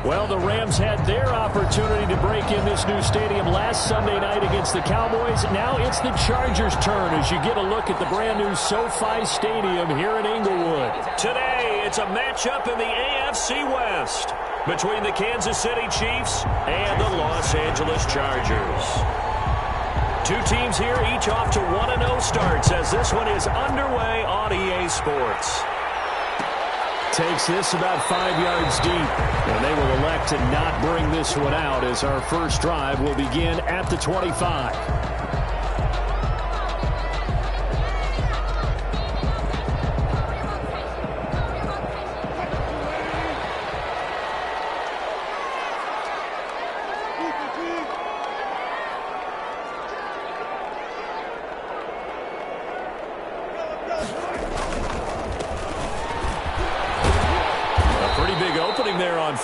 Well, the Rams had their opportunity to break in this new stadium last Sunday night against the Cowboys. Now it's the Chargers' turn as you get a look at the brand-new SoFi Stadium here in Inglewood. Today, it's a matchup in the AFC West between the Kansas City Chiefs and the Los Angeles Chargers. Two teams here, each off to 1-0 starts as this one is underway on EA Sports. Takes this about 5 yards deep, and they will elect to not bring this one out as our first drive will begin at the 25.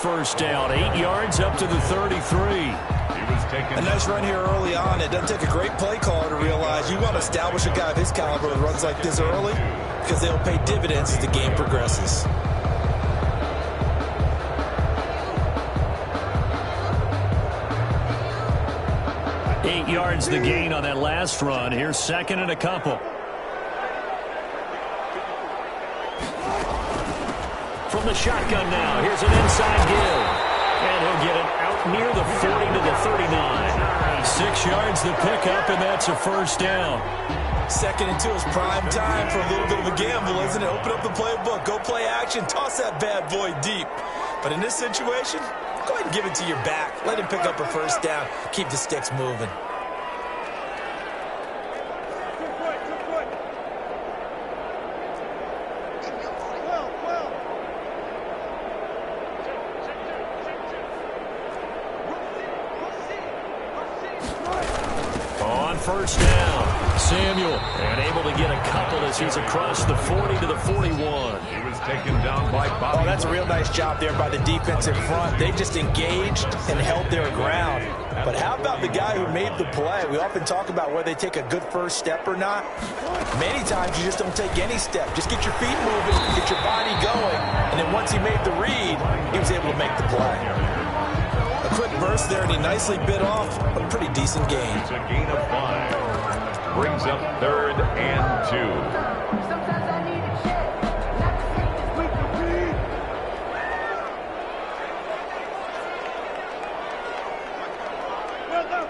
First down, 8 yards up to the 33. A nice run here early on. It doesn't take a great play caller to realize you want to establish a guy of his caliber with runs like this early because they'll pay dividends as the game progresses. Eight yards the gain on that last run. Here's second and a couple. From the shotgun now, here's an inside give. And he'll get it out near the 40 to the 39. 6 yards the pickup, and that's a first down. Second and 2 is prime time for a little bit of a gamble, isn't it? Open up the playbook, go play action, toss that bad boy deep. But in this situation, go ahead and give it to your back. Let him pick up a first down. Keep the sticks moving. First down, Samuel, and able to get a couple as he's across the 40 to the 41. He was taken down by Bobby. Oh, that's a real nice job there by the defensive front. They just engaged and held their ground. But how about the guy who made the play? We often talk about whether they take a good first step or not. Many times you just don't take any step. Just get your feet moving, get your body going, and then once he made the read, he was able to make the play. A quick burst there, and he nicely bit off a pretty decent gain. It's a gain of 5. Brings up 3rd and 2. Sometimes I need a check. Not to see this week to read. Well done.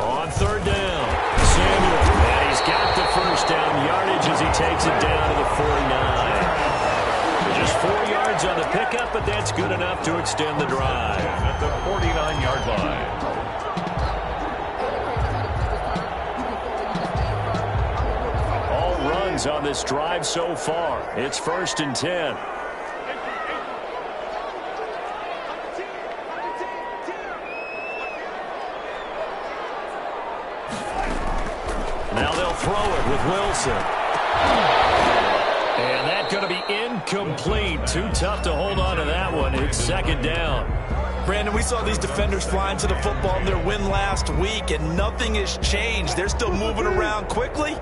On third down, Samuel. And he's got the first down yardage as he takes it down to the 49. Just 4 yards on the pickup, but that's good enough to extend the drive. At the 49-yard line. All runs on this drive so far. It's 1st and 10. Now they'll throw it with Wilson. And that's going to be incomplete. Too tough to hold on to that one. It's 2nd down. Brandon, we saw these defenders flying to the football in their win last week, and nothing has changed. They're still moving around quickly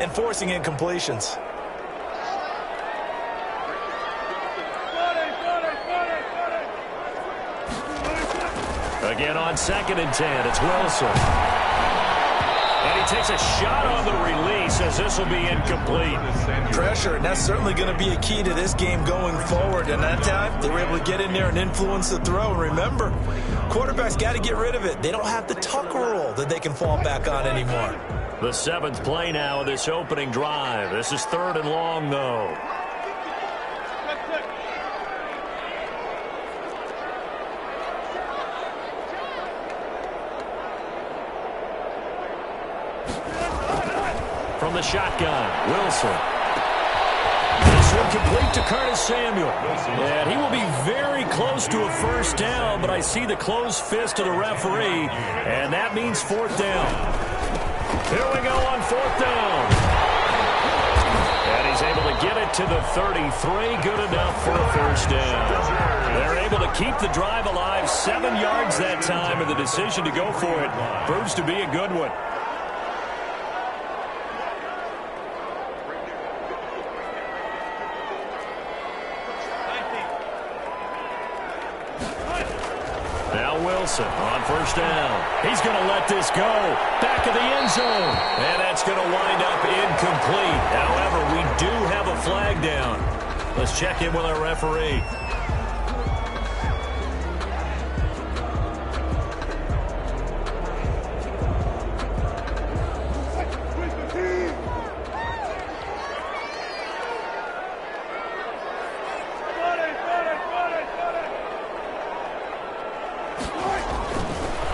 and forcing incompletions. Again on 2nd and 10, it's Wilson. And he takes a shot on the release as this will be incomplete. Pressure, and that's certainly going to be a key to this game going forward. And that time, they were able to get in there and influence the throw. And remember, quarterbacks got to get rid of it. They don't have the tuck rule that they can fall back on anymore. The 7th play now of this opening drive. This is 3rd and long, though. From the shotgun, Wilson. This one complete to Curtis Samuel. And he will be very close to a first down, but I see the closed fist of the referee, and that means 4th down. Here we go on 4th down. And he's able to get it to the 33, good enough for a first down. They're able to keep the drive alive, 7 yards that time, and the decision to go for it proves to be a good one. Now Wilson on first down. He's going to let this go. Back of the end zone. And that's going to wind up incomplete. However, we do have a flag down. Let's check in with our referee.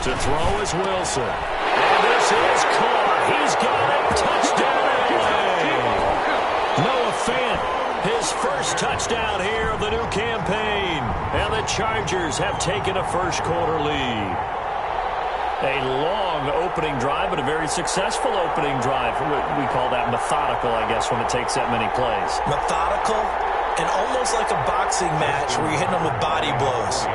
To throw is Wilson. And this is caught. He's got it. Touchdown, LA. Noah Fant, his first touchdown here of the new campaign. And the Chargers have taken a first-quarter lead. A long opening drive, but a very successful opening drive. We call that methodical, I guess, when it takes that many plays. Methodical and almost like a boxing match where you're hitting them with body blows.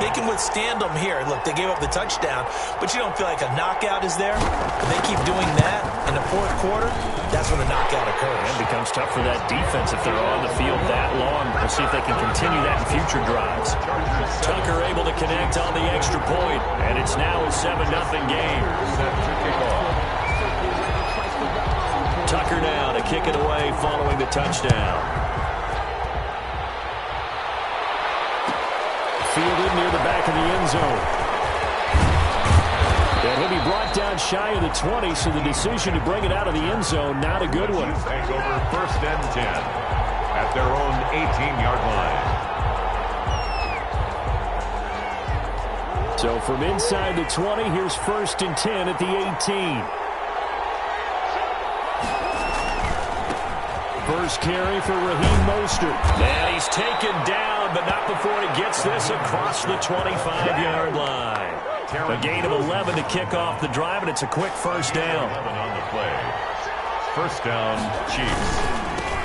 They can withstand them here. Look, they gave up the touchdown, but you don't feel like a knockout is there. If they keep doing that in the fourth quarter, that's when the knockout occurs. It becomes tough for that defense if they're on the field that long. We'll see if they can continue that in future drives. Tucker able to connect on the extra point, and it's now a 7-0 game. Tucker now to kick it away following the touchdown. Fielded near the back of the end zone. And he'll be brought down shy of the 20, so the decision to bring it out of the end zone, not a good one. Take over first and 10 at their own 18-yard line. So from inside the 20, here's first and 10 at the 18. First carry for Raheem Mostert. And he's taken down, but not before he gets this across the 25-yard line. A gain of 11 to kick off the drive, and it's a quick first down. 11 on the play. First down, Chiefs.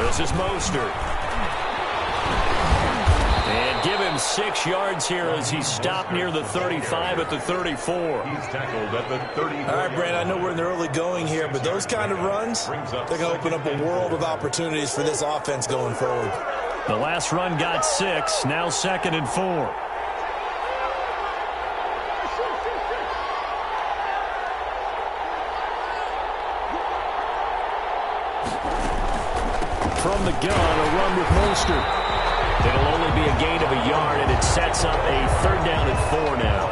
This is Mostert. And give him 6 yards here as he stopped near the 35 at the 34. He's tackled at the 34. All right, Brand, I know we're in the early going here, but those kind of runs, they're going to open up a world of opportunities for this offense going forward. The last run got 6, now 2nd and 4. From the gun, a run with Mostert. It'll only be a gain of a yard, and it sets up a 3rd down and 4 now.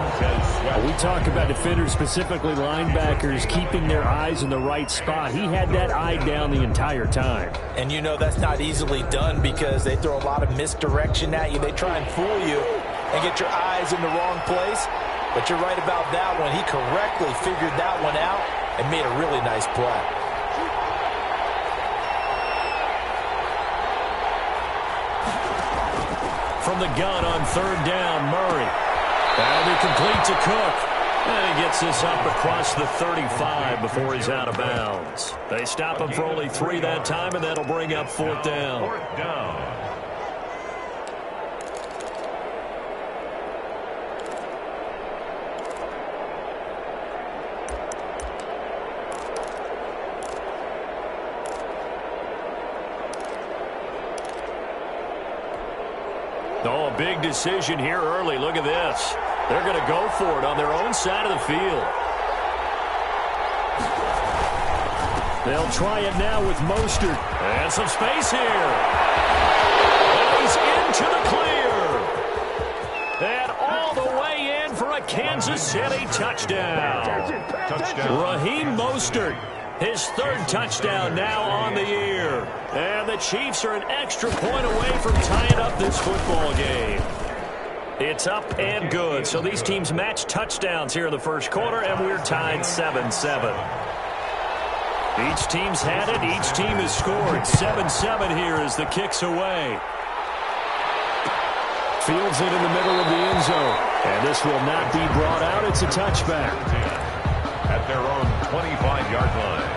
We talk about defenders, specifically linebackers, keeping their eyes in the right spot. He had that eye down the entire time. And you know that's not easily done because they throw a lot of misdirection at you. They try and fool you and get your eyes in the wrong place. But you're right about that one. He correctly figured that one out and made a really nice play. From the gun on 3rd down, Murray. That'll be complete to Cook. And he gets this up across the 35 before he's out of bounds. They stop him for only 3 that time, and that'll bring up 4th down. 4th down. Oh, a big decision here early. Look at this. They're going to go for it on their own side of the field. They'll try it now with Mostert. And some space here. And he's into the clear. And all the way in for a Kansas City touchdown. Raheem Mostert. His 3rd touchdown now on the year. And the Chiefs are an extra point away from tying up this football game. It's up and good. So these teams match touchdowns here in the first quarter, and we're tied 7-7. Each team's had it. Each team has scored. 7-7 here as the kick's away. Fields it in the middle of the end zone. And this will not be brought out. It's a touchback. At their own 25-yard line.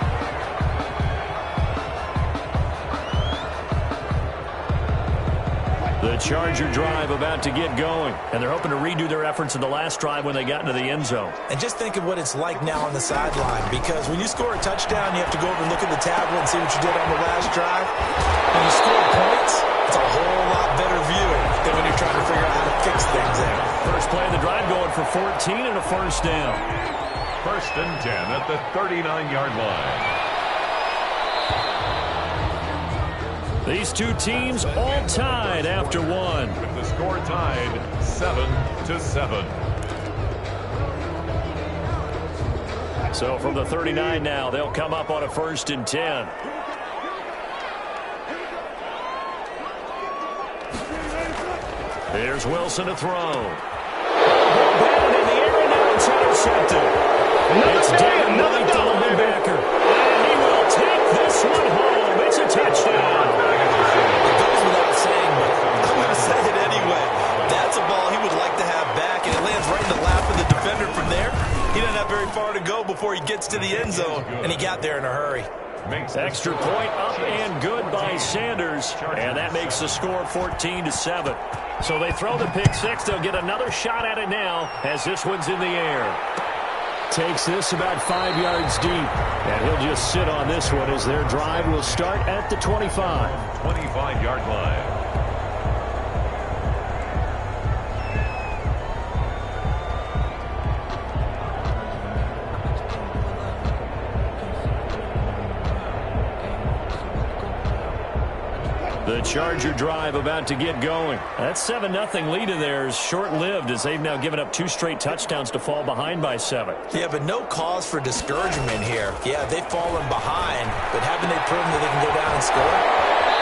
The Charger drive about to get going. And they're hoping to redo their efforts in the last drive when they got into the end zone. And just think of what it's like now on the sideline, because when you score a touchdown, you have to go over and look at the tablet and see what you did on the last drive. When you score points, it's a whole lot better view than when you they're trying to figure out how to fix things there. First play of the drive going for 14 and a first down. First and 10 at the 39-yard line. These two teams all tied after one. With the score tied 7-7. So from the 39 now, they'll come up on a first and 10. Here's Wilson to throw. Batted in the air, and now it's intercepted. It's David Knight, the linebacker. And he will take this one home. It's a touchdown. It goes without saying, but I'm going to say it anyway. That's a ball he would like to have back, and it lands right in the lap of the defender from there. He doesn't have very far to go before he gets to the end zone, and he got there in a hurry. Extra point up and good by Sanders, and that makes the score 14-7. So they throw the pick six. They'll get another shot at it now as this one's in the air. Takes this about 5 yards deep, and he'll just sit on this one as their drive will start at the 25. 25-yard line. The Charger drive about to get going. That 7-0 lead of theirs short-lived as they've now given up 2 straight touchdowns to fall behind by 7. Yeah, but no cause for discouragement here. Yeah, they've fallen behind, but haven't they proven that they can go down and score?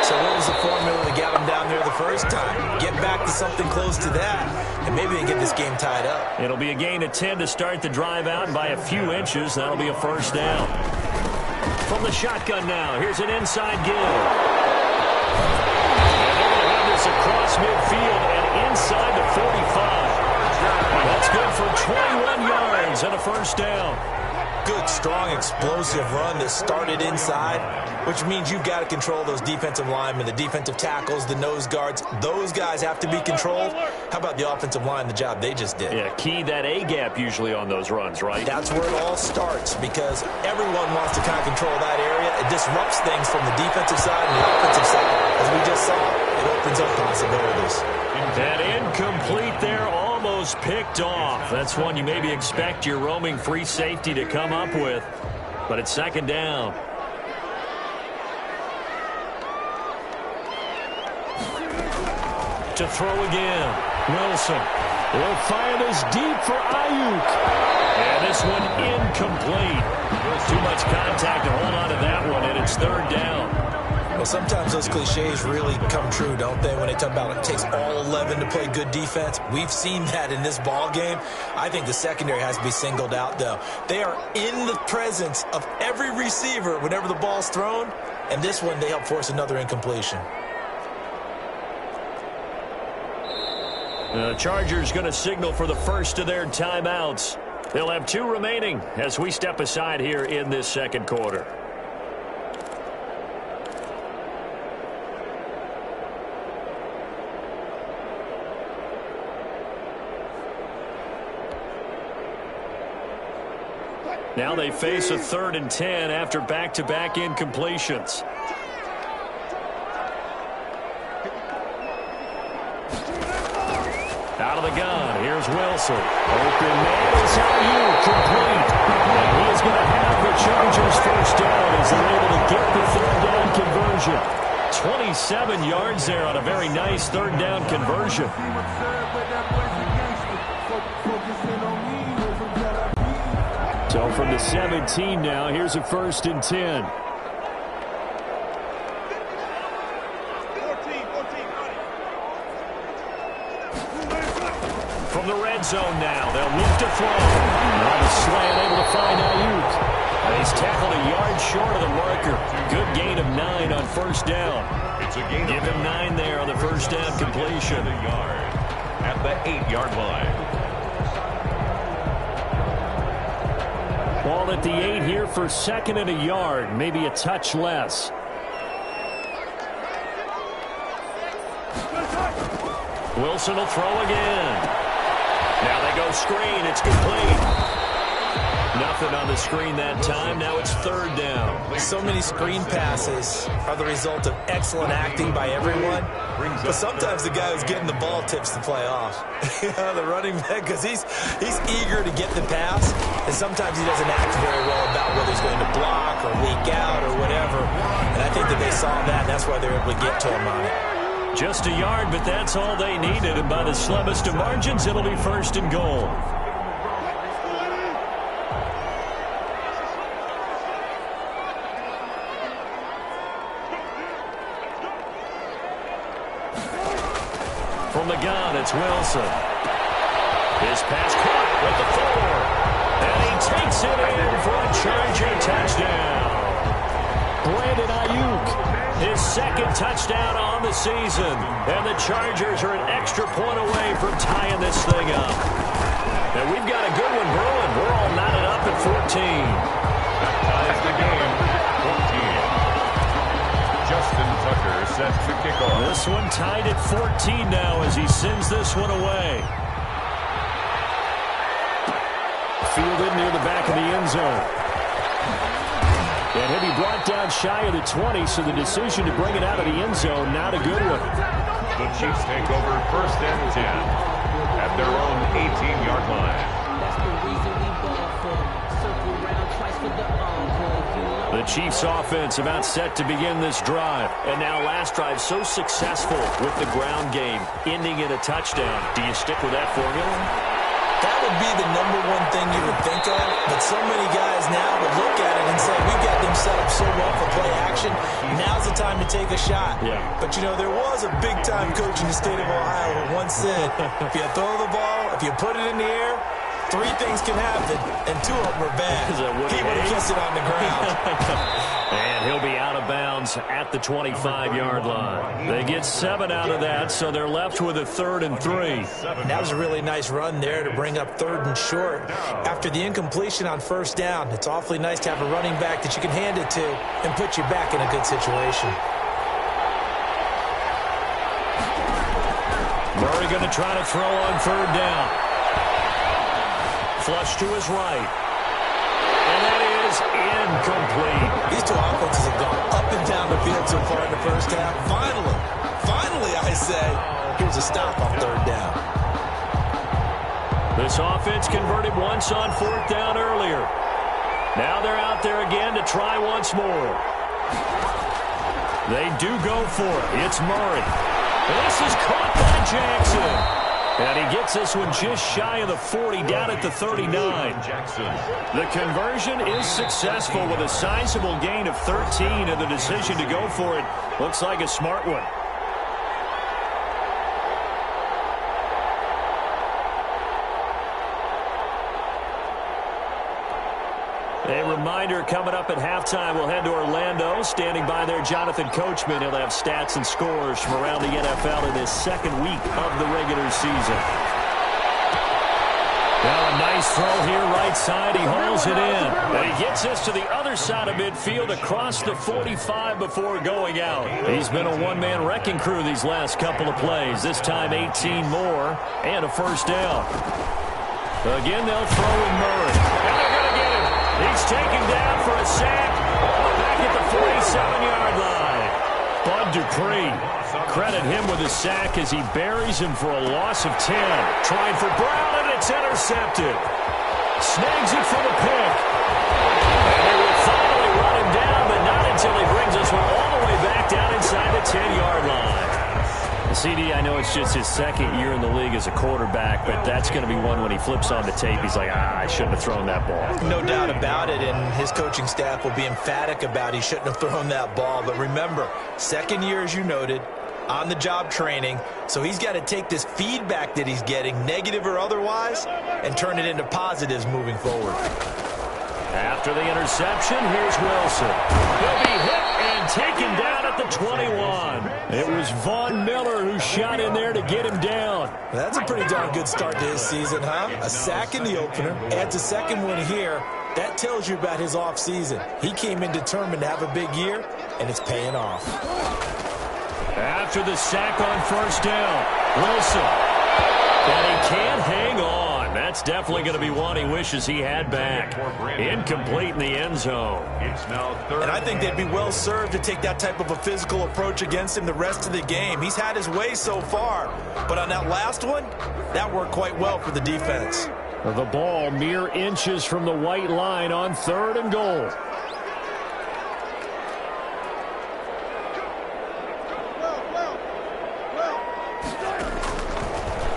So what was the formula that got them down there the first time? Get back to something close to that, and maybe they get this game tied up. It'll be a gain of 10 to start the drive out, and by a few inches, that'll be a first down. From the shotgun now, here's an inside give. Across midfield and inside the 45. That's good for 21 yards and a first down. Good, strong, explosive run that started inside, which means you've got to control those defensive linemen, the defensive tackles, the nose guards. Those guys have to be controlled. How about the offensive line, the job they just did? Yeah, key that A-gap usually on those runs, right? That's where it all starts because everyone wants to kind of control that area. It disrupts things from the defensive side and the offensive side. As we just saw, it opens up possibilities. And incomplete there, almost picked off. That's one you maybe expect your roaming free safety to come up with. But it's second down. To throw again. Wilson. He'll fire this deep for Ayuk. And this one incomplete. Too much contact to hold on to that one, and it's third down. Well, sometimes those cliches really come true, don't they, when they talk about it takes all 11 to play good defense. We've seen that in this ball game. I think the secondary has to be singled out, though. They are in the presence of every receiver whenever the ball's thrown, and this one they help force another incompletion. The Chargers going to signal for the first of their timeouts. They'll have 2 remaining as we step aside here in this second quarter. Now they face a 3rd and 10 after back-to-back incompletions. Out of the gun, here's Wilson. Open man is Ayuk, complete. And he is going to have the Chargers first down as they're able to get the 3rd down conversion. 27 yards there on a very nice 3rd down conversion. So from the 17 now, here's a 1st and 10. From the red zone now, they'll look to throw. Now the slant able to find Ayuk. And he's tackled a yard short of the marker. Good gain of 9 on first down. It's a gain. Give him 9 there on the first down completion. A yard at the 8-yard line. Ball at the 8 here for 2nd and a yard, maybe a touch less. Wilson will throw again. Now they go screen. It's complete. Nothing on the screen that time. Now it's third down. So many screen passes are the result of excellent acting by everyone. But sometimes the guy who's getting the ball tips the play off. The running back, because he's eager to get the pass, and sometimes he doesn't act very well about whether he's going to block or leak out or whatever. And I think that they saw that, and that's why they were able to get to him on it. Just a yard, but that's all they needed. And by the slimmest of margins, it'll be first and goal. From the gun, it's Wilson. His pass caught with the 4. And he takes it in for a Charger touchdown. Brandon Ayuk, his second touchdown on the season. And the Chargers are an extra point away from tying this thing up. And we've got a good one brewing. We're all knotted up at 14. That ties the game. 14. Justin Tucker set to kick off. This one tied at 14 now as he sends this one away. Fielded near the back of the end zone. And he'll be brought down shy of the 20, so the decision to bring it out of the end zone, not a good one. The Chiefs take over first and 10 at their own 18-yard line. That's the reason we ball for. Circle around twice for the encore. The Chiefs offense about set to begin this drive. And now last drive so successful with the ground game, ending in a touchdown. Do you stick with that formula? That would be the number one thing you would think of, but so many guys now would look at it and say, we got them set up so well for play action, now's the time to take a shot. Yeah. But, you know, there was a big-time coach in the state of Ohio who once said, if you throw the ball, if you put it in the air, 3 things can happen, and 2 of them are bad. He would have kissed it on the ground. And he'll be out of bounds at the 25-yard line. They get 7 out of that, so they're left with a 3rd and 3. That was a really nice run there to bring up 3rd and short. After the incompletion on first down, it's awfully nice to have a running back that you can hand it to and put you back in a good situation. Murray going to try to throw on 3rd down. Flush to his right. And that is incomplete. These 2 offenses have gone up and down the field so far in the first half. Finally, I say, here's a stop on 3rd down. This offense converted once on 4th down earlier. Now they're out there again to try once more. They do go for it. It's Murray. This is caught by Jackson. And he gets this one just shy of the 40, down at the 39. The conversion is successful with a sizable gain of 13, and the decision to go for it looks like a smart one. A reminder, coming up at halftime, we'll head to Orlando. Standing by there, Jonathan Coachman. He'll have stats and scores from around the NFL in this second week of the regular season. Now a nice throw here, right side. He hauls it in. And he gets this to the other side of midfield across the 45 before going out. He's been a one-man wrecking crew these last couple of plays. This time 18 more and a first down. Again, they'll throw in Murray. And they're going to get him. He's taken down for a sack back at the 47-yard line. Bud Dupree, credit him with a sack as he buries him for a loss of 10. Trying for Brown, and it's intercepted. Snags it for the pick. And they will finally run him down, but not until he brings this one all the way back down inside the 10-yard line. CD, I know it's just his second year in the league as a quarterback, but that's going to be one when he flips on the tape. He's like, I shouldn't have thrown that ball. No doubt about it, and his coaching staff will be emphatic about he shouldn't have thrown that ball. But remember, second year, as you noted, on-the-job training, so he's got to take this feedback that he's getting, negative or otherwise, and turn it into positives moving forward. After the interception, here's Wilson. He'll be hit and taken down at the 21. It was Von Miller who shot in there to get him down. That's a pretty darn good start to his season, huh? A sack in the opener, adds a second one here. That tells you about his offseason. He came in determined to have a big year, and it's paying off. After the sack on first down, Wilson. And he can't hang on. That That's definitely going to be one he wishes he had back. Incomplete in the end zone. It's now third. And I think they'd be well served to take that type of a physical approach against him the rest of the game. He's had his way so far, but on that last one, that worked quite well for the defense. The ball mere inches from the white line on 3rd and goal.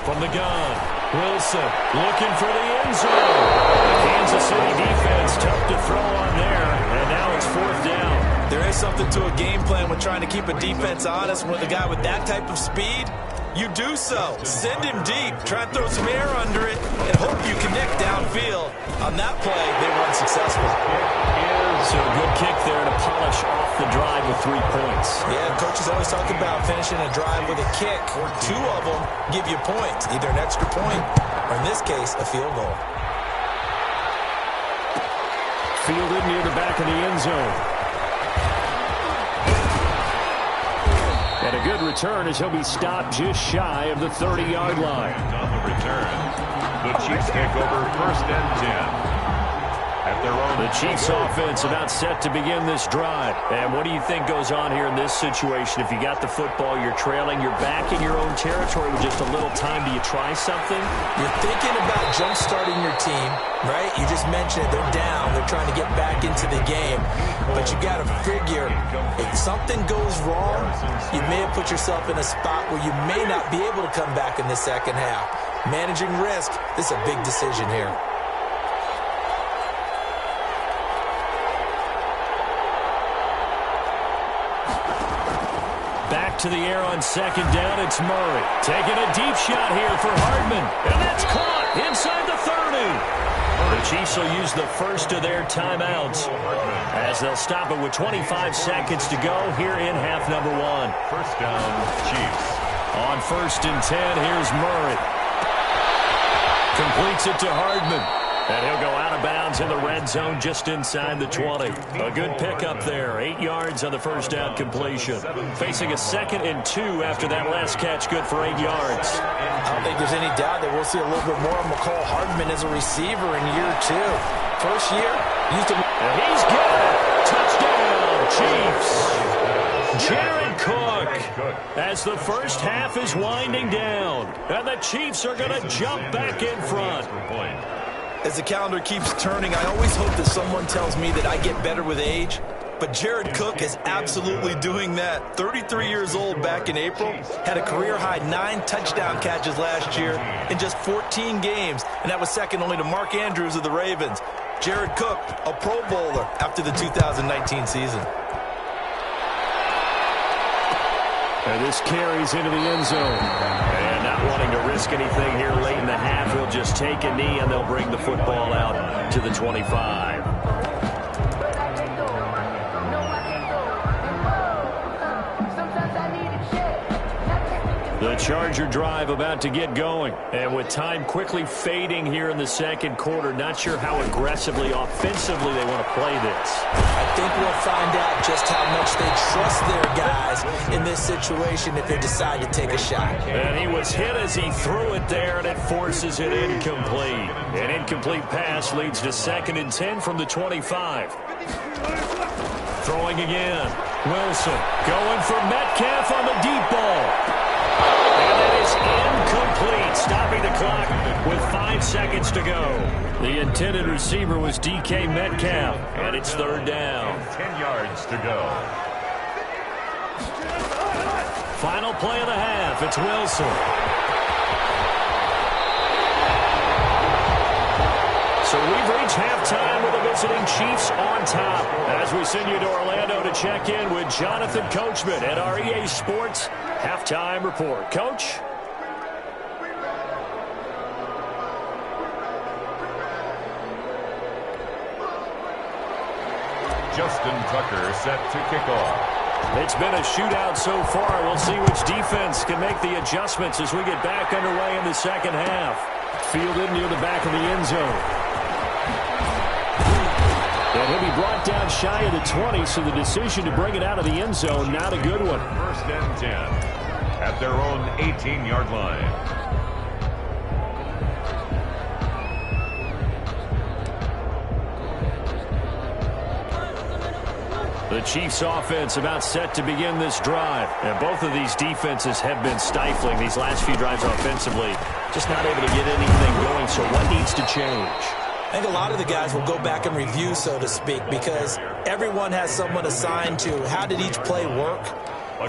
From the gun, Wilson looking for the end zone. The Kansas City defense tough to throw on there, and now it's 4th down. There is something to a game plan with trying to keep a defense honest. With a guy with that type of speed, you do so. Send him deep, try and throw some air under it, and hope you connect downfield. On that play, they were unsuccessful. So a good kick there to polish off the drive with 3 points. Yeah, coaches always talk about finishing a drive with a kick. 2 of them give you points, either an extra point or, in this case, a field goal. Fielded near the back of the end zone. And a good return as he'll be stopped just shy of the 30-yard line. On the return, the Chiefs take over 1st and 10. The Chiefs offense about set to begin this drive. And what do you think goes on here in this situation? If you got the football, you're trailing, you're back in your own territory with just a little time. Do you try something? You're thinking about jump-starting your team, right? You just mentioned it. They're down. They're trying to get back into the game. But you got to figure, if something goes wrong, you may have put yourself in a spot where you may not be able to come back in the second half. Managing risk, this is a big decision here. To the air on 2nd down, it's Murray. Taking a deep shot here for Hardman. And that's caught inside the 30. The Chiefs will use the first of their timeouts as they'll stop it with 25 seconds to go here in half number 1. 1st down, Chiefs. On 1st and 10, here's Murray. Completes it to Hardman. And he'll go out of bounds in the red zone just inside the 20. A good pickup there. 8 yards on the 1st down completion. Facing a 2nd and 2 after that last catch, good for 8 yards. I don't think there's any doubt that we'll see a little bit more of McCall Hardman as a receiver in year 2. First year, used him. And he's got it. Touchdown, Chiefs. Jared Cook, as the first half is winding down. And the Chiefs are going to jump back in front. As the calendar keeps turning, I always hope that someone tells me that I get better with age. But Jared Cook is absolutely doing that. 33 years old back in April. Had a career-high 9 touchdown catches last year in just 14 games. And that was second only to Mark Andrews of the Ravens. Jared Cook, a Pro Bowler after the 2019 season. And this carries into the end zone. And not wanting to risk anything here late in the half, he'll just take a knee and they'll bring the football out to the 25. The Charger drive about to get going. And with time quickly fading here in the second quarter, not sure how aggressively, offensively they want to play this. I think we'll find out just how much they trust their guys in this situation if they decide to take a shot. And he was hit as he threw it there, and it forces it incomplete. An incomplete pass leads to 2nd and 10 from the 25. Throwing again. Wilson going for Metcalf on the deep ball. And it is incomplete, stopping the clock with 5 seconds to go. The intended receiver was DK Metcalf, and it's 3rd down. 10 yards to go. Final play of the half, it's Wilson. So we've reached halftime with the visiting Chiefs on top. As we send you to Orlando to check in with Jonathan Coachman at our EA Sports Halftime Report. Coach? Justin Tucker set to kick off. It's been a shootout so far. We'll see which defense can make the adjustments as we get back underway in the second half. Fielded near the back of the end zone. And he'll be brought down shy of the 20, so the decision to bring it out of the end zone, not a good one. 1st and 10 at their own 18-yard line. The Chiefs offense about set to begin this drive. And both of these defenses have been stifling these last few drives offensively. Just not able to get anything going, so what needs to change? I think a lot of the guys will go back and review, so to speak, because everyone has someone assigned to how did each play work.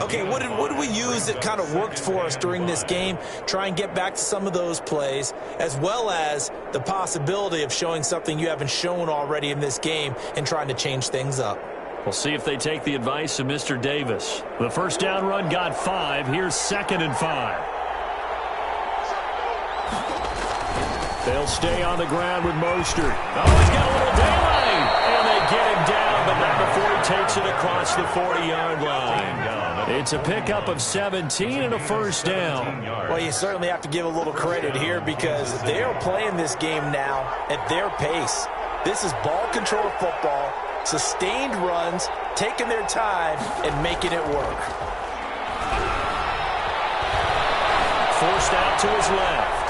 Okay, what did we use that kind of worked for us during this game? Try and get back to some of those plays, as well as the possibility of showing something you haven't shown already in this game and trying to change things up. We'll see if they take the advice of Mr. Davis. The first down run got 5. Here's 2nd and 5. They'll stay on the ground with Mostert. Oh, he's got a little daylight. And they get him down, but not before he takes it across the 40-yard line. It's a pickup of 17 and a first down. Well, you certainly have to give a little credit here because they are playing this game now at their pace. This is ball control football, sustained runs, taking their time, and making it work. Forced out to his left.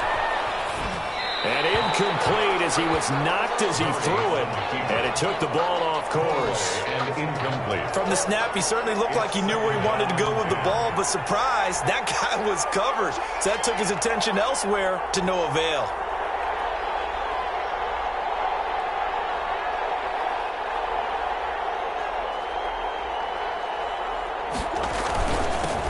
And incomplete as he was knocked as he threw it. And it took the ball off course. And incomplete. From the snap, he certainly looked like he knew where he wanted to go with the ball, but surprise, that guy was covered. So that took his attention elsewhere to no avail.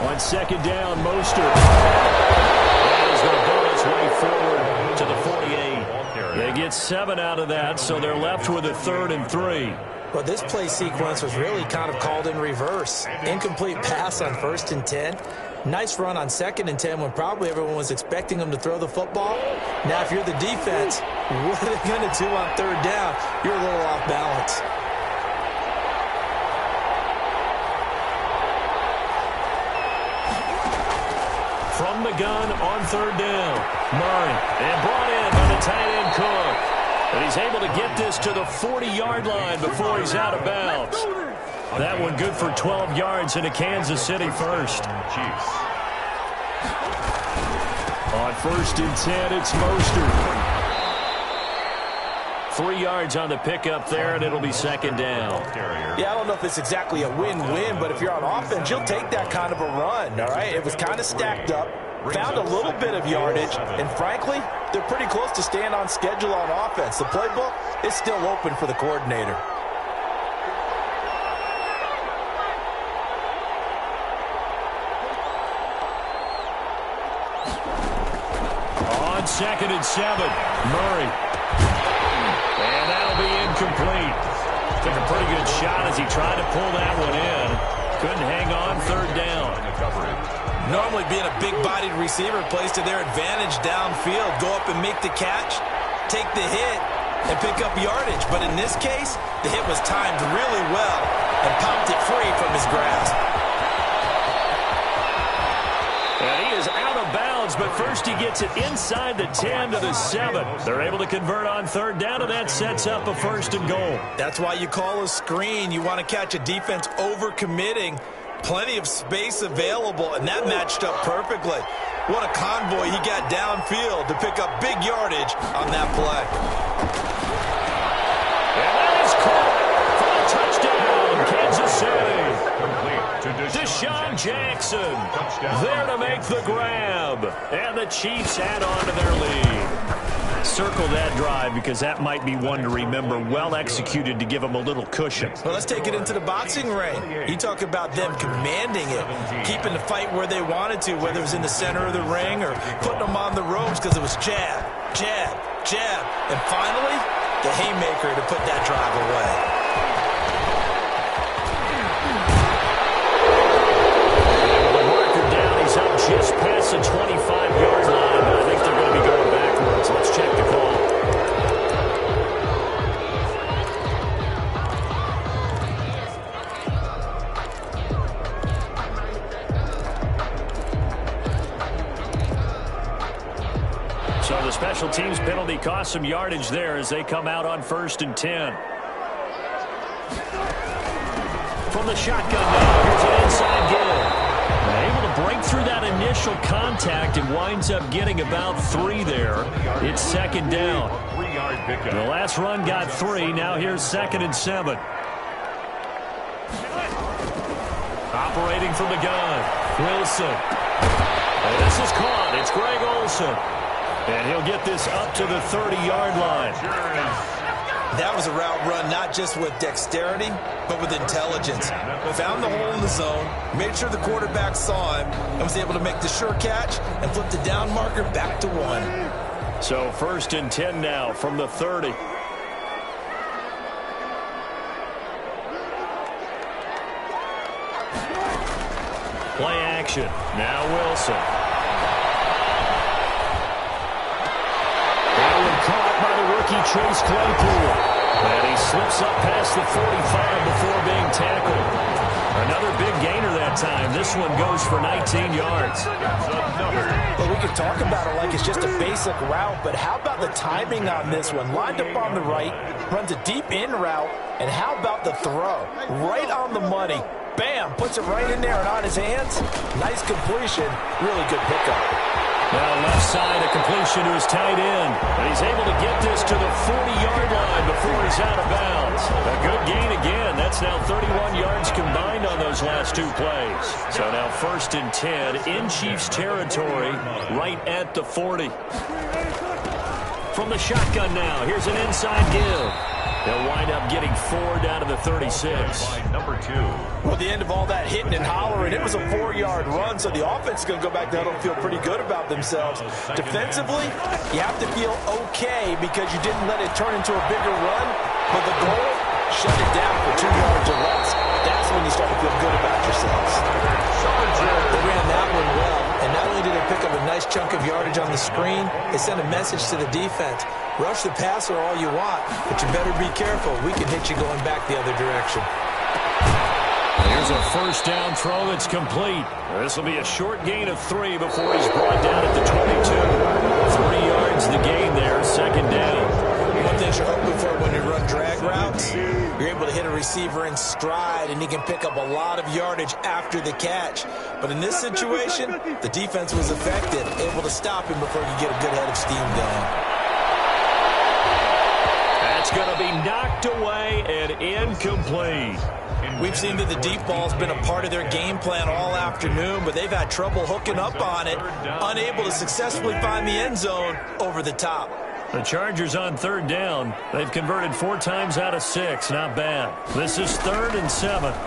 On 2nd down, Mostert. That is going to ball his way forward to the 48. They get 7 out of that, so they're left with a 3rd and 3. Well, this play sequence was really kind of called in reverse. Incomplete pass on 1st and 10. Nice run on 2nd and 10 when probably everyone was expecting him to throw the football. Now, if you're the defense, what are they going to do on 3rd down? You're a little off balance. From the gun on 3rd down, Murray. And brought in by the tight end Cook. And he's able to get this to the 40-yard line before he's out of bounds. That one good for 12 yards into Kansas City first. Chiefs. On 1st and 10, it's Mostert. 3 yards on the pickup there, and it'll be 2nd down. Yeah, I don't know if it's exactly a win-win, but if you're on offense, you'll take that kind of a run, all right? It was kind of stacked up, found a little bit of yardage, and frankly, they're pretty close to staying on schedule on offense. The playbook is still open for the coordinator. On 2nd and 7, Murray. And that'll be incomplete. Took a pretty good shot as he tried to pull that one in. Couldn't hang on 3rd down. Normally being a big-bodied receiver plays to their advantage downfield. Go up and make the catch, take the hit, and pick up yardage. But in this case, the hit was timed really well and popped it free from his grasp. And he is out of bounds, but first he gets it inside the 10 to the 7. They're able to convert on 3rd down, and that sets up a 1st and goal. That's why you call a screen. You want to catch a defense over-committing. Plenty of space available, and that matched up perfectly. What a convoy he got downfield to pick up big yardage on that play. And that is caught for a touchdown, Kansas City. Deshaun Jackson there to make the grab. And the Chiefs add on to their lead. Circle that drive because that might be one to remember. Well executed to give them a little cushion. Well, let's take it into the boxing ring. You talk about them commanding it, keeping the fight where they wanted to, whether it was in the center of the ring or putting them on the ropes because it was jab, jab, jab. And finally, the haymaker to put that drive away. Just past the 25-yard line, but I think they're going to be going backwards. Let's check the call. So the special teams penalty cost some yardage there as they come out on 1st and 10. From the shotgun now, here's an inside give. Able to break through that initial contact and winds up getting about 3 there. It's 2nd down. The last run got 3. Now here's 2nd and 7. Operating from the gun, Wilson. And this is caught. It's Greg Olsen. And he'll get this up to the 30-yard line. That was a route run not just with dexterity, but with intelligence. Found the hole in the zone, made sure the quarterback saw him, and was able to make the sure catch and flip the down marker back to 1. So 1st and 10 now from the 30. Play action. Now Wilson. That one caught by the rookie Chase Claypool. And he slips up past the 45 before being tackled. Another big gainer that time. This one goes for 19 yards. Well, we could talk about it like it's just a basic route, but how about the timing on this one? Lined up on the right, runs a deep in route, and how about the throw? Right on the money. Bam! Puts it right in there and on his hands. Nice completion. Really good pickup. Now left side, a completion to his tight end. And he's able to get this to the 40-yard line before he's out of bounds. A good gain again. That's now 31 yards combined on those last 2 plays. So now 1st and 10 in Chiefs territory right at the 40. From the shotgun now, here's an inside give. They'll wind up getting 4 down to the 36. Number 2. Well, the end of all that hitting and hollering, it was a 4-yard run, so the offense is going to go back there and feel pretty good about themselves. Defensively, you have to feel okay because you didn't let it turn into a bigger run, but the goal, shut it down for 2 yards or less. That's when you start to feel good about yourselves. They ran that one well, and not only did they pick up a nice chunk of yardage on the screen, they sent a message to the defense. Rush the passer all you want, but you better be careful. We can hit you going back the other direction. Here's a 1st down throw that's complete. This will be a short gain of 3 before he's brought down at the 22. 3 yards the gain there, 2nd down. One thing you're hoping for when you run drag routes, you're able to hit a receiver in stride, and he can pick up a lot of yardage after the catch. But in this situation, the defense was effective, able to stop him before you get a good head of steam going. That's going to be knocked away and incomplete. We've seen that the deep ball's been a part of their game plan all afternoon, but they've had trouble hooking up on it, unable to successfully find the end zone over the top. The Chargers on 3rd down. They've converted 4 times out of 6. Not bad. This is 3rd and 7. He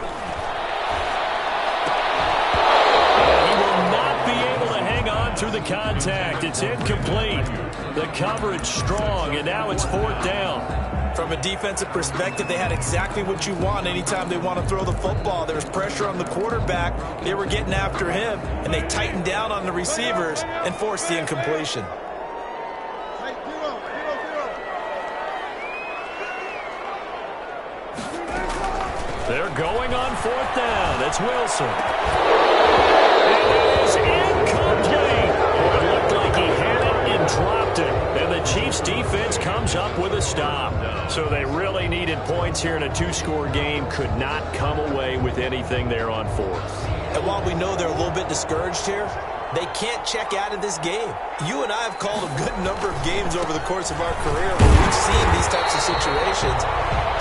will not be able to hang on through the contact. It's incomplete. The coverage strong, and now it's 4th down. From a defensive perspective, they had exactly what you want anytime they want to throw the football. There was pressure on the quarterback. They were getting after him, and they tightened down on the receivers and forced the incompletion. They're going on 4th down. It's Wilson. It is incomplete. Oh, it looked like he had it and dropped it. And the Chiefs defense comes up with a stop. So they really needed points here in a 2-score game. Could not come away with anything there on 4th. And while we know they're a little bit discouraged here, they can't check out of this game. You and I have called a good number of games over the course of our career where we've seen these types of situations.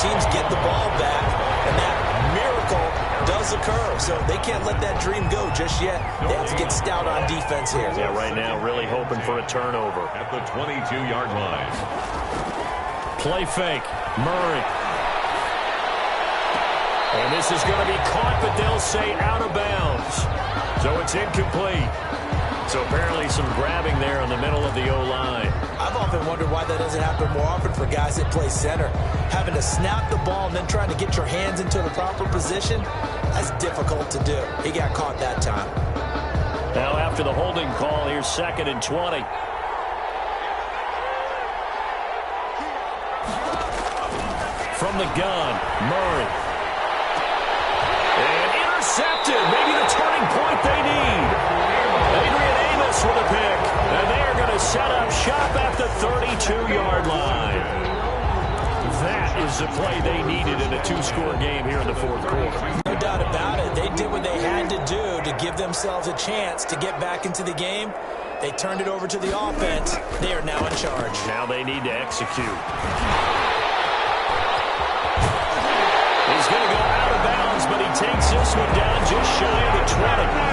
Teams get the ball back, and that miracle does occur. So they can't let that dream go just yet. They have to get stout on defense here. Yeah, right now really hoping for a turnover. At the 22-yard line. Play fake. Murray. And this is going to be caught, but they'll say out of bounds. So it's incomplete. So apparently some grabbing there in the middle of the O-line. I've often wondered why that doesn't happen more often for guys that play center. Having to snap the ball and then trying to get your hands into the proper position, that's difficult to do. He got caught that time. Now after the holding call, here's 2nd and 20. From the gun, Murray. And intercepted. Maybe the turning point they need. Adrian Amos with a pick. And they are going to set up shop at the 32-yard line. That is the play they needed in a 2-score game here in the 4th quarter. No doubt about it. They did what they had to do to give themselves a chance to get back into the game. They turned it over to the offense. They are now in charge. Now they need to execute. He's going to go out of bounds, but he takes this one down just shy of the 20.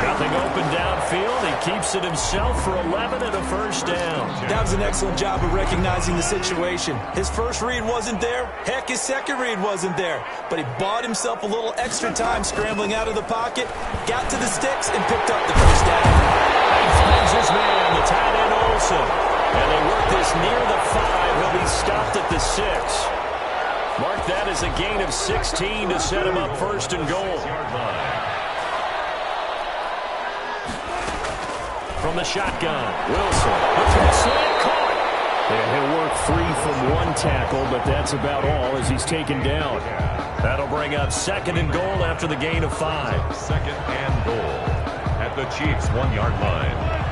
Nothing open downfield. He keeps it himself for 11 and a first down. That was an excellent job of recognizing the situation. His first read wasn't there. Heck, his second read wasn't there. But he bought himself a little extra time scrambling out of the pocket, got to the sticks, and picked up the first down. He finds his man, the tight end Olsen. And they work this near the 5. He'll be stopped at the 6. Mark that as a gain of 16 to set him up first and goal. From the shotgun, Wilson. The slant caught. And he'll work free from one tackle, but that's about all as he's taken down. That'll bring up second and goal after the gain of 5. Second and goal at the Chiefs' 1-yard line.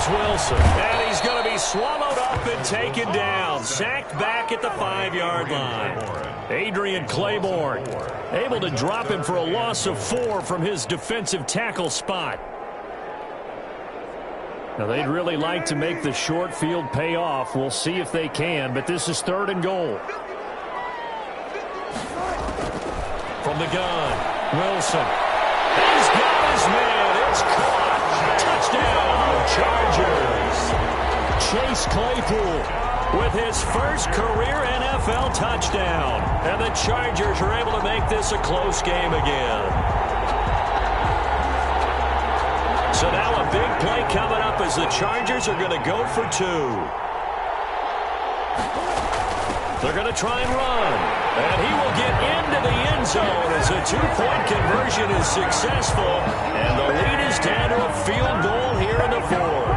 Wilson, and he's going to be swallowed up and taken down. Sacked back at the 5-yard line. Adrian Claiborne able to drop him for a loss of 4 from his defensive tackle spot. Now, they'd really like to make the short field pay off. We'll see if they can, but this is third and goal. From the gun, Wilson. He's got his man. It's caught. Touchdown, Chargers. Chase Claypool with his first career NFL touchdown. And the Chargers are able to make this a close game again. So now a big play coming up as the Chargers are going to go for 2. They're going to try and run. And he will get into the end zone as a 2-point conversion is successful. And the lead is down to a field goal here in the 4th.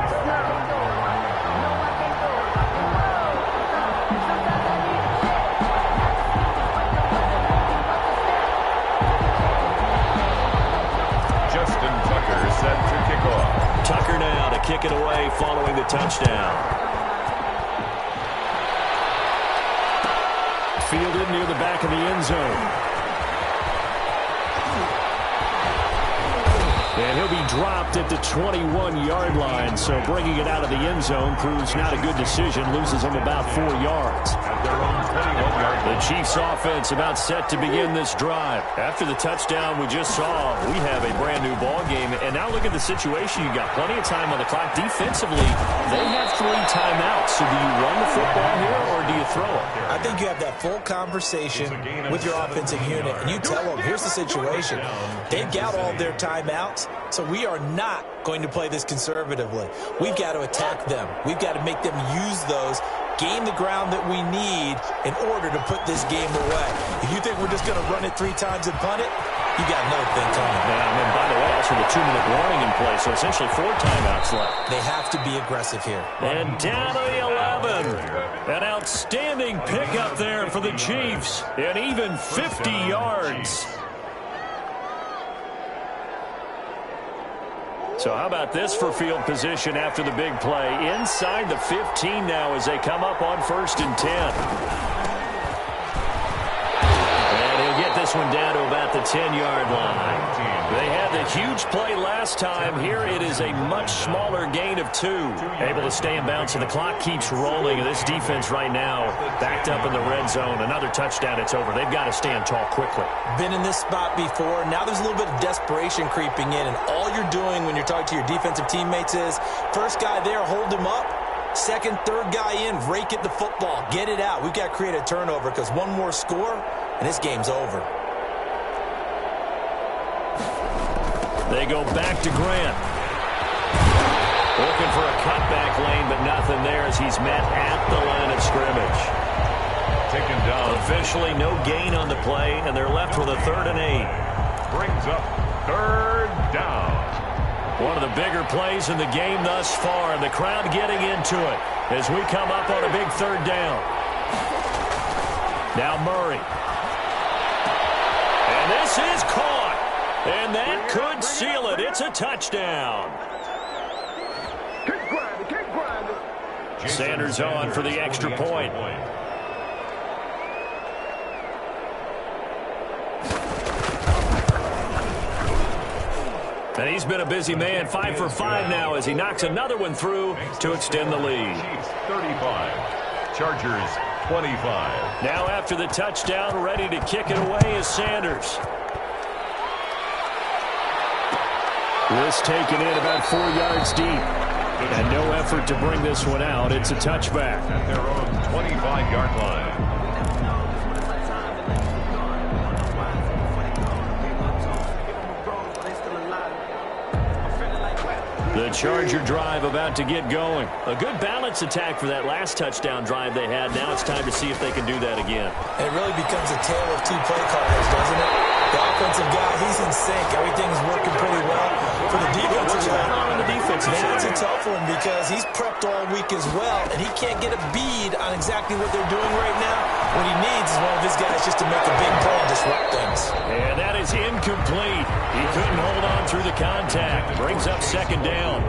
Justin Tucker set to kick off. Tucker now to kick it away following the touchdown. Fielded near the back of the end zone. And he'll be dropped at the 21-yard line, so bringing it out of the end zone proves not a good decision, loses him about 4 yards. At their own 21-yard line. The Chiefs offense about set to begin this drive. After the touchdown we just saw, we have a brand new ball game, and now look at the situation. You've got plenty of time on the clock. Defensively, they have 3 timeouts, so do you run the football here or do you throw it? I think you have that full conversation with your offensive unit, and you tell them, here's the situation. They've got all their timeouts, so we are not going to play this conservatively. We've got to attack them. We've got to make them use those, gain the ground that we need in order to put this game away. If you think we're just going to run it 3 times and punt it, you got another thing coming. And then, by the way, also the 2-minute warning in play, so essentially 4 timeouts left. They have to be aggressive here. And down to the 11. An outstanding pickup there for the Chiefs. And even 50 yards. So how about this for field position after the big play? Inside the 15 now as they come up on 1st and 10. And he'll get this one down to about the 10-yard line. They had the huge play last time. Here it is a much smaller gain of 2. Able to stay in bounds, and the clock keeps rolling. And this defense right now backed up in the red zone. Another touchdown, it's over. They've got to stand tall quickly. Been in this spot before. Now there's a little bit of desperation creeping in, and all you're doing when you're talking to your defensive teammates is, first guy there, hold him up. Second, third guy in, rake at the football. Get it out. We've got to create a turnover because one more score, and this game's over. They go back to Grant. Looking for a cutback lane, but nothing there as he's met at the line of scrimmage. Taken down. Officially no gain on the play, and they're left with a 3rd and 8. Brings up 3rd down. One of the bigger plays in the game thus far, and the crowd getting into it as we come up on a big 3rd down. Now Murray. And this is caught. And that could seal it. It's a touchdown. Keep grinding. Sanders on for the extra point. And he's been a busy man, 5 for 5 now as he knocks another one through to extend the lead. Chiefs 35, Chargers 25. Now after the touchdown, ready to kick it away is Sanders. This taken in about 4 yards deep. And no effort to bring this one out. It's a touchback. At their own 25-yard line. The Charger drive about to get going. A good balance attack for that last touchdown drive they had. Now it's time to see if they can do that again. It really becomes a tale of two play callers, doesn't it? The offensive guy, he's in sync. Everything's working pretty well. For the defensive guy, on the defensive side. That's a tough one because he's prepped all week as well, and he can't get a bead on exactly what they're doing right now. What he needs is one of his guys just to make a big play and disrupt things. And that is incomplete. He couldn't hold on through the contact. Brings up second down.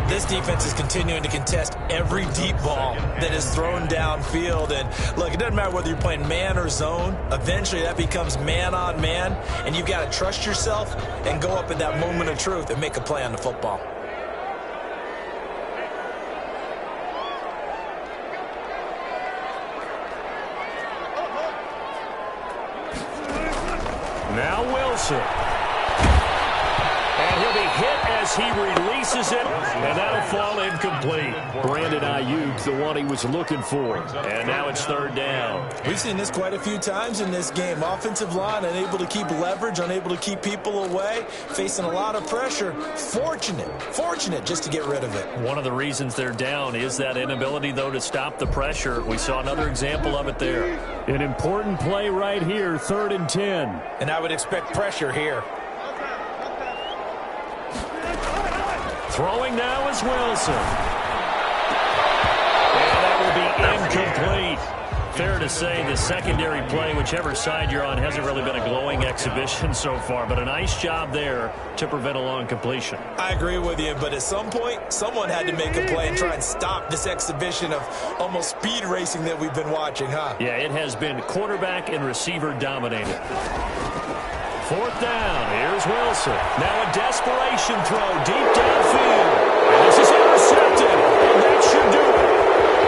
This defense is continuing to contest every deep ball that is thrown downfield. And look, it doesn't matter whether you're playing man or zone. Eventually, that becomes man on man. And you've got to trust yourself and go up in that moment of truth and make a play on the football. Now Wilson. And he'll be hit as he releases it, and that'll fall incomplete. Brandon Ayuk, the one he was looking for. And now it's third down. We've seen this quite a few times in this game. Offensive line unable to keep leverage, unable to keep people away, facing a lot of pressure. Fortunate just to get rid of it. One of the reasons they're down is that inability, though, to stop the pressure. We saw another example of it there. An important play right here, 3rd and 10. And I would expect pressure here. Throwing now is Wilson. And that will be incomplete. Fair to say the secondary play, whichever side you're on, hasn't really been a glowing exhibition so far, but a nice job there to prevent a long completion. I agree with you, but at some point, someone had to make a play and try and stop this exhibition of almost speed racing that we've been watching, huh? Yeah, it has been quarterback and receiver dominated. 4th down. Here's Wilson. Now a desperation throw deep downfield. And this is intercepted. And that should do it.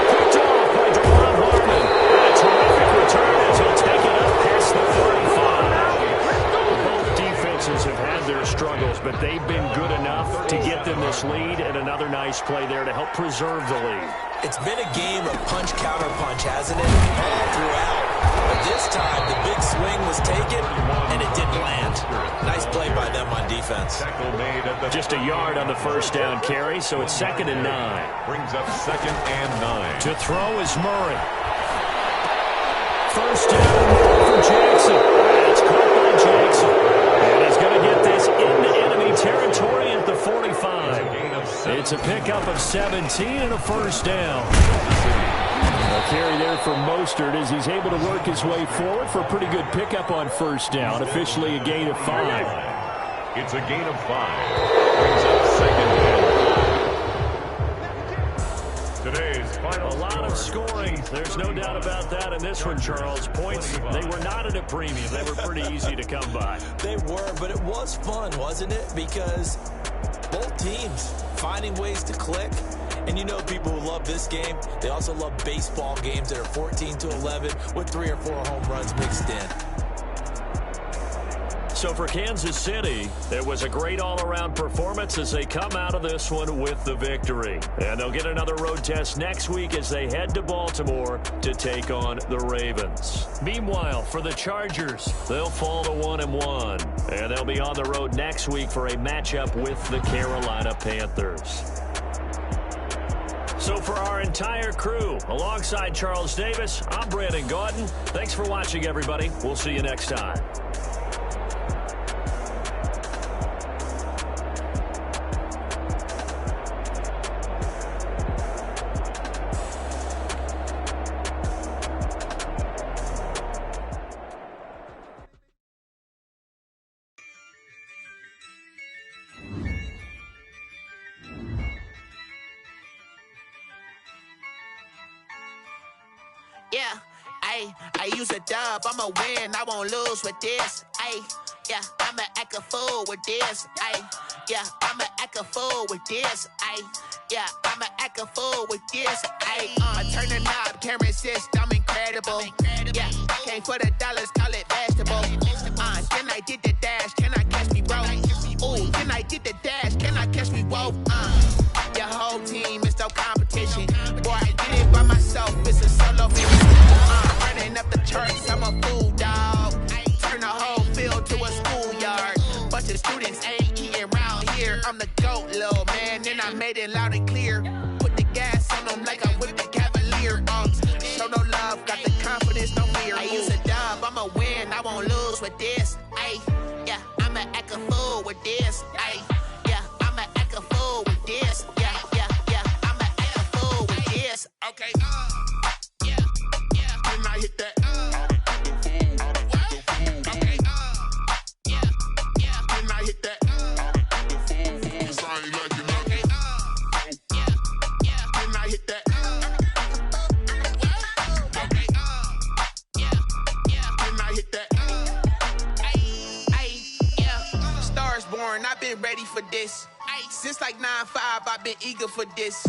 Picked off by Deron Harmon. And a terrific return as he'll take it up past the 35. Both defenses have had their struggles, but they've been good enough to get them this lead. And another nice play there to help preserve the lead. It's been a game of punch-counter-punch, hasn't it? All throughout. But this time, the big swing was taken, and it didn't land. Nice play by them on defense. Just a yard on the first down carry, so it's 2nd and 9. Brings up 2nd and 9. To throw is Murray. First down for Jackson. And it's caught by Jackson. And he's going to get this into enemy territory at the 45. It's a pickup of 17 and a first down. A carry there for Mostert as he's able to work his way forward for a pretty good pickup on first down. Officially a gain of 5. It's a gain of 5. Brings up 2nd and 10. Today's final A lot of scoring. There's no doubt about that in this one, Charles. Points, they were not at a premium. They were pretty easy to come by. They were, but it was fun, wasn't it? Because both teams finding ways to click. And you know people who love this game, they also love baseball games that are 14-11 with 3 or 4 home runs mixed in. So for Kansas City, it was a great all-around performance as they come out of this one with the victory. And they'll get another road test next week as they head to Baltimore to take on the Ravens. Meanwhile, for the Chargers, they'll fall to 1-1. And they'll be on the road next week for a matchup with the Carolina Panthers. So for our entire crew, alongside Charles Davis, I'm Brandon Gaudin. Thanks for watching, everybody. We'll see you next time. Yeah, I use a dub, I'ma win, I won't lose with this. Yeah, I'ma act a fool with this. yeah, I'ma act a fool with this, ayy. Yeah, I'ma act a fool with this, ayy. I turn the knob, can't resist, I'm incredible. Yeah, came for the dollars, call it vegetable. Then I did the dash, can I catch me, bro? Ooh, then I did the dash, can I catch me, whoa? Your whole team is no competition. Boy, I did it by myself, it's a solo mission. Running up the charts, I'm a fool, dog. Turn the whole field to a schoolyard. Bunch of students ain't eating round here. I'm the GOAT, little man, and I made it loud and clear. Put the gas on them like I'm with the Cavalier. Show no love, got the confidence, no fear. I use a dub, I'ma win, I won't lose with this. Ay, yeah, I'ma act a fool with this. Ay, yeah, I'ma act a fool with this. Yeah, yeah, yeah, I'ma act a fool with this. Okay, yeah, yeah, when I hit that. Okay, yeah, yeah, when I hit that. I've been ready for this. Since like 9-5, I've been eager for this.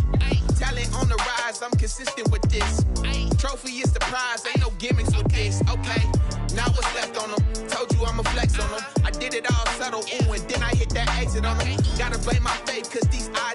Talent on the rise, I'm consistent with this. Trophy is the prize, ain't no gimmicks with this. Okay, now what's left on them? Told you I'ma flex on them. I did it all subtle, ooh, and then I hit that exit on them. Gotta blame my faith, cause these eyes